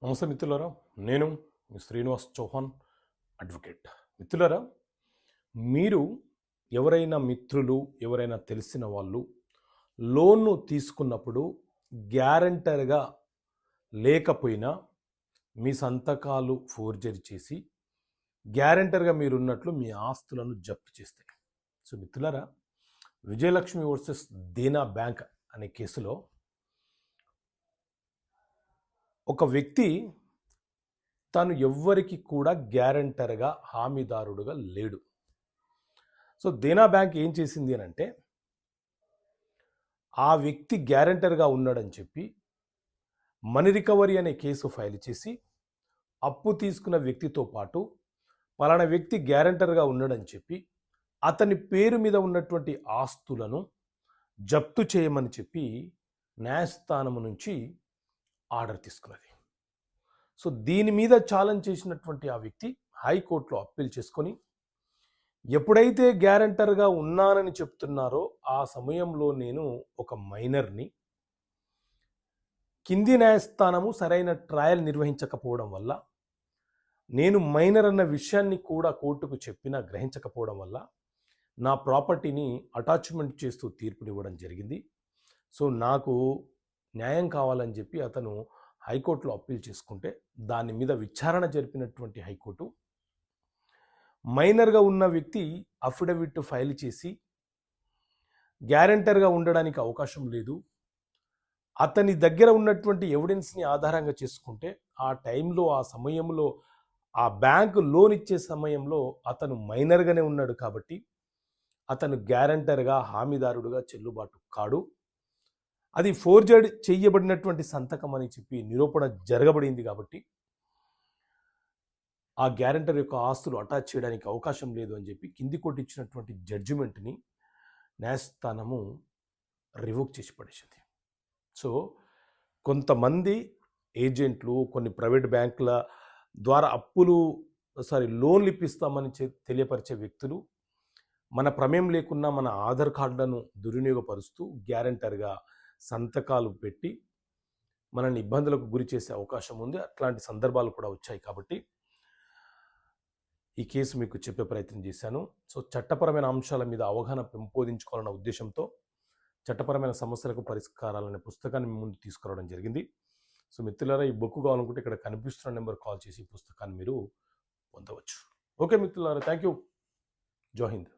నమస్తే మిత్రులారా. నేను మీ శ్రీనివాస్ చౌహాన్, అడ్వకేట్. మిత్రులారా, మీరు ఎవరైనా మిత్రులు, ఎవరైనా తెలిసిన వాళ్ళు లోన్ను తీసుకున్నప్పుడు గ్యారంటర్‌గా లేకపోయినా మీ సంతకాలు ఫోర్జరీ చేసి గ్యారంటర్‌గా మీరున్నట్లు మీ ఆస్తులను జప్తు చేస్తాయి. సో మిత్రులారా, విజయలక్ష్మి వర్సెస్ దేనా బ్యాంక్ అనే కేసులో ఒక వ్యక్తి తను ఎవ్వరికి కూడా గ్యారంటర్‌గా, హామీదారుడుగా లేడు. సో దేనా బ్యాంక్ ఏం చేసింది అనంటే, ఆ వ్యక్తి గ్యారంటర్‌గా ఉన్నాడని చెప్పి మనీ రికవరీ అనే కేసు ఫైల్ చేసి, అప్పు తీసుకున్న వ్యక్తితో పాటు పలానా వ్యక్తి గ్యారంటర్‌గా ఉన్నాడని చెప్పి, అతని పేరు మీద ఉన్నటువంటి ఆస్తులను జప్తు చేయమని చెప్పి న్యాయస్థానం నుంచి ఆర్డర్ తీసుకున్నది. సో దీని మీద ఛాలెంజ్ చేసినటువంటి ఆ వ్యక్తి హైకోర్టులో అప్పీల్ చేసుకొని, ఎప్పుడైతే గ్యారంటర్‌గా ఉన్నానని చెప్తున్నారో ఆ సమయంలో నేను ఒక మైనర్‌ని, కింది న్యాయస్థానము సరైన ట్రయల్ నిర్వహించకపోవడం వల్ల, నేను మైనర్ అన్న విషయాన్ని కూడా కోర్టుకు చెప్పినా గ్రహించకపోవడం వల్ల నా ప్రాపర్టీని అటాచ్మెంట్ చేస్తూ తీర్పునివ్వడం జరిగింది. సో నాకు న్యాయం కావాలని చెప్పి అతను హైకోర్టులో అప్పీల్ చేసుకుంటే, దాని మీద విచారణ జరిపినటువంటి హైకోర్టు మైనర్‌గా ఉన్న వ్యక్తి అఫిడవిట్ ఫైల్ చేసి గ్యారంటర్‌గా ఉండడానికి అవకాశం లేదు, అతని దగ్గర ఉన్నటువంటి ఎవిడెన్స్‌ని ఆధారంగా చేసుకుంటే ఆ టైంలో, ఆ సమయంలో, ఆ బ్యాంకు లోన్ ఇచ్చే సమయంలో అతను మైనర్‌గానే ఉన్నాడు కాబట్టి అతను గ్యారంటర్‌గా, హామీదారుడుగా చెల్లుబాటు కాడు. అది ఫోర్జర్డ్ చేయబడినటువంటి సంతకం అని చెప్పి నిరూపణ జరగబడింది కాబట్టి ఆ గ్యారంటర్ యొక్క ఆస్తులు అటాచ్ చేయడానికి అవకాశం లేదు అని చెప్పి కింది కోర్టు ఇచ్చినటువంటి జడ్జిమెంట్‌ని న్యాయస్థానము రివోక్ చేసి పడేసింది. సో కొంతమంది ఏజెంట్లు, కొన్ని ప్రైవేట్ బ్యాంకుల ద్వారా లోన్లు ఇప్పిస్తామని తెలియపరిచే వ్యక్తులు మన ప్రమేయం లేకున్నా మన ఆధార్ కార్డులను దుర్వినియోగపరుస్తూ గ్యారంటర్‌గా సంతకాలు పెట్టి మనల్ని ఇబ్బందులకు గురి చేసే అవకాశం ఉంది. అట్లాంటి సందర్భాలు కూడా వచ్చాయి కాబట్టి ఈ కేసు మీకు చెప్పే ప్రయత్నం చేశాను. సో చట్టపరమైన అంశాల మీద అవగాహన పెంపొందించుకోవాలన్న ఉద్దేశంతో చట్టపరమైన సమస్యలకు పరిష్కారాలనే పుస్తకాన్ని మీ ముందు తీసుకురావడం జరిగింది. సో మిత్రులారా, ఈ బుక్ కావాలనుకుంటే ఇక్కడ కనిపిస్తున్న నెంబర్ కాల్ చేసి ఈ పుస్తకాన్ని మీరు పొందవచ్చు. ఓకే మిత్రులారా, థ్యాంక్ యూ. జై హింద్.